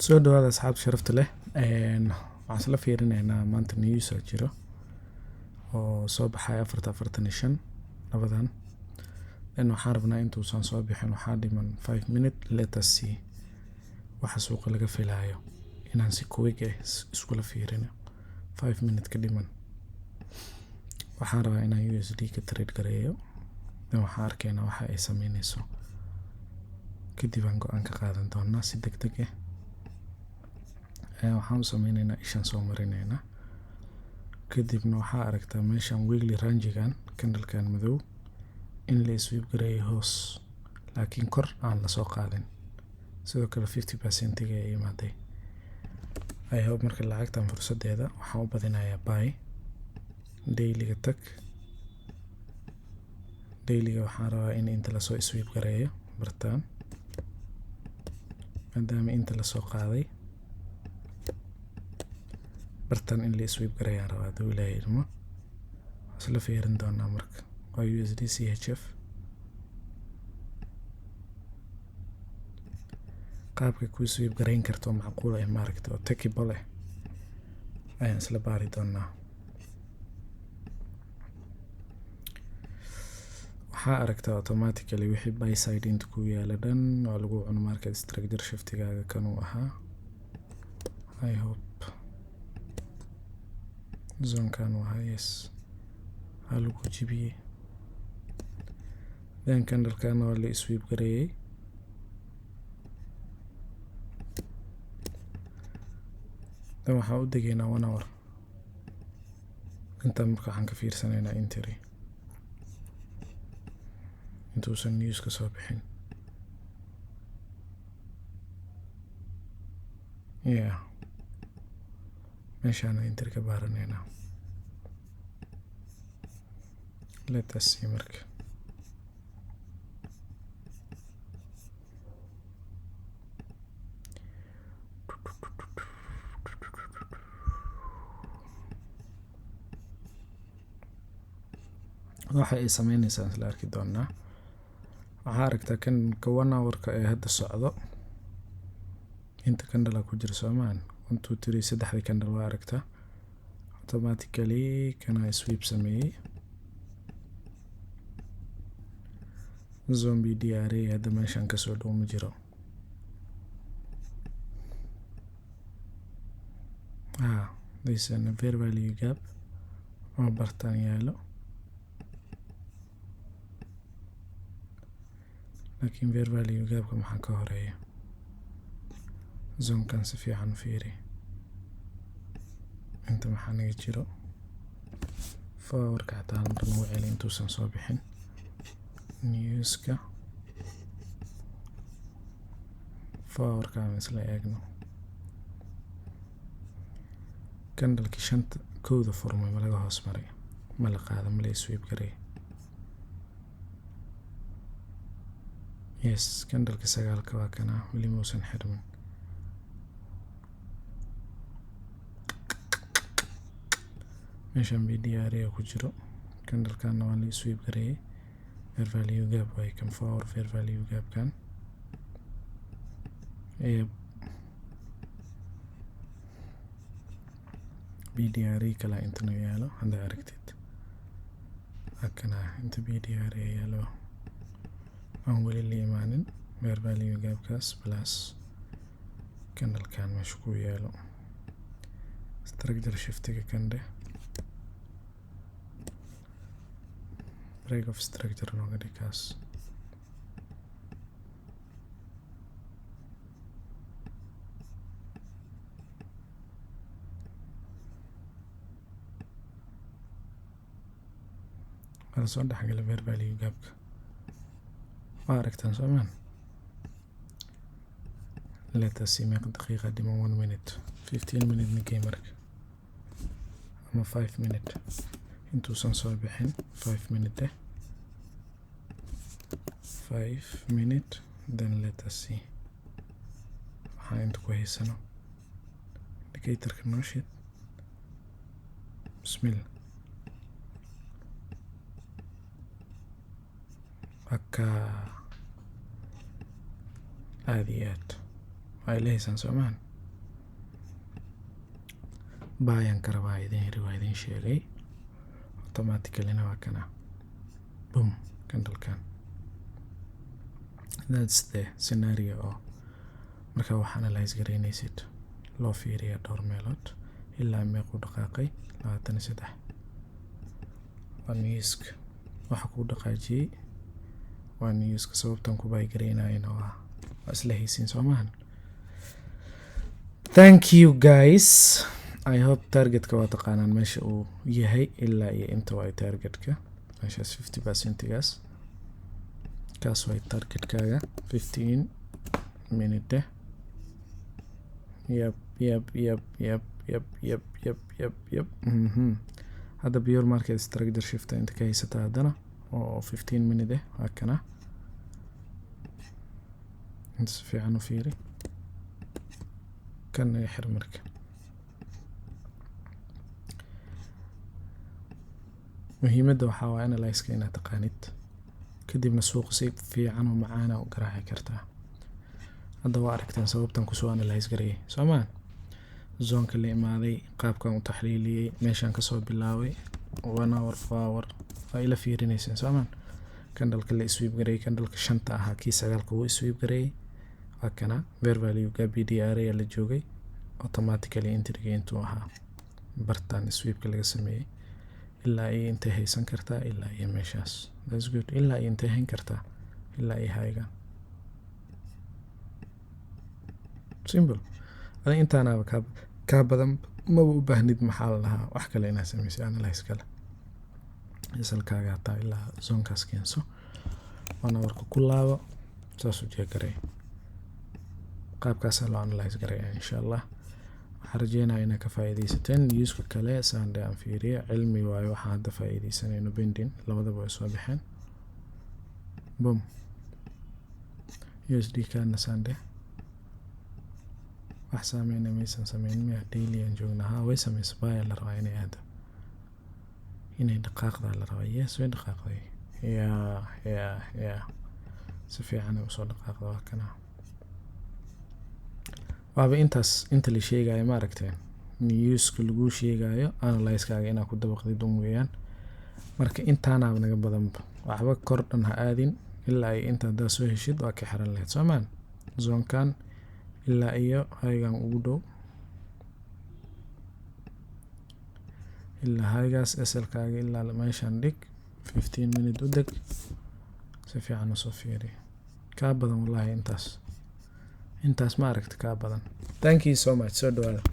soo dhawaada asxaab sharafta leh waxaan isla fiirinaynaa maanta news oo jiro oo soo baxay 4:45 labadan waxaan rabnaa intuusan soo bixin waxaa dhiman 5 minutes let us see waxa suuqa laga filayo inaan si quick iskula fiirino 5 minutes ka dhiman waxaan rabaa inaan USD ka trade gareeyo waxaan arkaynaa waxa ay sameynayso kadib aan go'aan ka qaadan doonaa si degdeg waxaan sameynaynaa ishaan soo marinaynaa kadibna waxaa aragtaa meeshan weekly range-gan candle-kan madow in la sweep gareeyo hoos laakiin kor aan la soo qaadin sidoo kale 50% ga ay imaaday I hope marka lacagtan fursadeeda waxaan u badinayaa buy daily-ga tag daily-ga waxaan rabaa in inta la soo sweep gareeyo bartaan maadaama inta la soo qaaday bartaan in la sweep gareeyaan rabaa duu ilaahay ilmo isla fiirin doonaa marka waa Usdchf qaabka ku sweep gareyn karto macquul ah maaragta oo takeable ayaan isla baari doonaa waxaa aragtaa automatically wixii buy side inta ku yaala dhan oo lagu cuno market structure shiftigaaga kan uu ahaa I hope zone kan waa yes lagu jibiyey then candle kan waa la sweep gareeyay dan waxaan u degaynaa 1 hour inta marka waxaan ka fiirsanaynaa entry intuusan news ka soo bixin meeshaan entry ka baaranaynaa let us see marka waxa ay sameynaysaa isla arki doonaa waxaa aragtaa kan ka 1 hour-ka ee hadda socdo inta candle ku jira Soomaan 1 2 3 saddexda candle waa aragtaa automatically kana sweep sameeyay zombie DRA hadda meeshan ka soo dhow ma jiro this is a fair value gap oo bartaan yaalo laakiin fair value gapka maxaa ka horeeya zone kan si fiican fiiri inta maxaa naga jiro forward-ka xataa mar muu celi intuusan soo bixin news-ka forward-ka aan isla eegno candle-ki shanta kowda furmay ma laga hoos maray ma la qaada ma la sweep gareey yes candle-ki 9 waa kana weli muusan xirmin meeshan BDRA ku jiro candle-kan waa la sweep gareeyay fair value gap way kan forward fair value gap kan BDRA kala inta naga yaalo hadda aragtid akana inta BDRA yaalo aan weli la imaanin fair value gapkaas plus candle-kan meesha ku yaalo structure shiftiga kande break of structure nooga dhikaas wala soo dhexgala fair value gapka waa aragtaan Soomaan let us see meeqa daqiiqa dhiman 1 minute 15 minute na gamerka ama 5 minute intuusan soo bixin 5 minute 5 minute then let us see waxaa inta ku haysano indicator-ka noo shid bismillah aad iyo aad waa ilahaysaan Soomaan baayan kara waa idin hiri waa idin sheegay automatically waa kana boom candle-kan. That's the scenario oo marka waxaan analyze garaynaysid loo fiiriya dhowr meelood ilaa meequu dhaqaaqay 23 waa newska waxa ku dhaqaajiyay waa newska sababtan ku bay garaynayna waa isla haysiin Soomahan. Thank you guys. I hope targetka waa taqaanaan meesha uu yahay ilaa iyo inta waa targetka meeshaas 50% gaas kaas waa targetkaaga 15 minute. Yep. Hadda pure market structure shift inta ka haysata haddana oo 15 minute waa kana inta si fiican u fiiri kan xir marka muhiimadda waxaa waa analyze-ka inaad taqaanid kadibna suuqa si fiican oo macaan u garaaci kartaa. hadda waa aragteen sababtan ku soo analyze gareeyay Soomaan zonka la imaaday qaabkan u taxliiliyay meeshan ka soo bilaaway 1 hour power ay la fiirinaysan Soomaan candle-ka la sweep gareeyay candle-ka shanta ahaa kii 9 uu sweep gareeyay waa kana fair value ga BDR ayaa la joogay automatically entry intuu ahaa bartaan sweep-ka laga sameeyay ilaa ay inta haysan kartaa ilaa ay meeshaas. That's good. ilaa ay inta hayn kartaa ilaa ay hayga simple. Ada intaana ka badan ma u baahnid maxaa lahaa wax kale inaad sameysay analyze kale isalkaaga taa ilaa zonkaas keenso wana warku ku laabo saas u jeegaray qaabkaas loo analyze garay insha Allah. waxaan rajeynayaa inaad ka faa'iideysateen newska kale Sunday aan fiiriyo cilmi waayo waxaan hadda faa'iideysanayno bending labadaba way soo baxeen boom USD kana Sunday wax sameeyna maysan sameyn miya daily aan joognaa way sameys baa la rabaa inay dhaqaaqda la rabaa yes way dhaqaaqday ya si fiican u soo dhaqaaqda waa kana waaba inta la sheegayo ma aragteen newska lagu sheegayo analyze-kaaga inaad ku dabaqdid weeyaan marka intaana naga badan waxba kordhan ha aadin ilaa ay inta daa soo heshid waa ka xiran lahayd Soomaan zonkan ilaa iyo haygan ugu dhow ilaa haygaas SL-kaaga ilaa meeshan dhig 15 minute u deg si fiican u soo fiiri ka badan wallahi intaas ma aragti ka badan. Thank you so much. So do